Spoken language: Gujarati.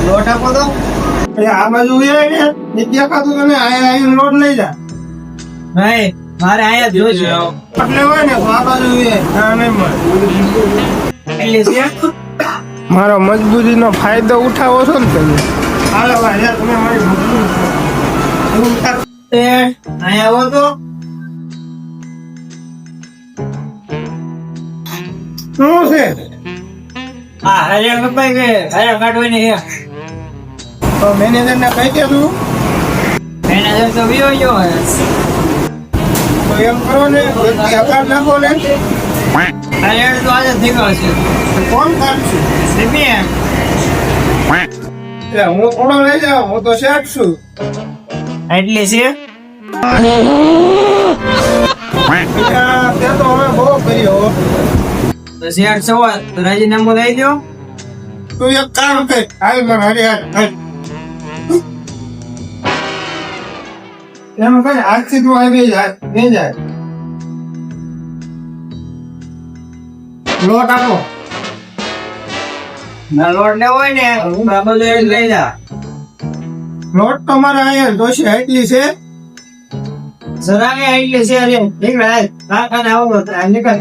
લોટ આપો તો આ બાજુ નિત્યા ખાતું તને આયા લોટ લઈ જા નહીં મારે અહીંયા જોઈશે એટલે હોય ને તો આ બાજુ નહીં મળે એટલે છે મારો મજબૂરીનો ફાયદો ઉઠાવો છો ને તમે હાલો ભાઈ યાર તમે મારી તે અહીંયા આવો તો શું છે હા હરિયા કપાઈ ગયે હરિયા કાઢવાની છે તો મેનેજર ને કહી દે તું મેનેજર તો વિયો ગયો હે તો એમ કરો ને અકાળ નાખો ને હરિયા તો આજે થઈ ગયો છે કોણ કાઢશે સિમી એટલે હું થોડો લઈ જાઉં હું તો શેઠ છું એટલી છે તે તો અમે બહુ કર્યો તો શેર સવા તો રાજીનામું લઈ દો તું એક કામ કર હાલ મને હરી હાલ એમ કઈ આજથી તું આવી જાય નહીં જાય લોટ આપો ના લોટ લેવો હોય ને હું બાબા લઈ જા લોટ તો મારે અહીંયા જોશે એટલી છે જરા કે આઈ છે અરે નીકળ કાકાને આવો તો નીકળ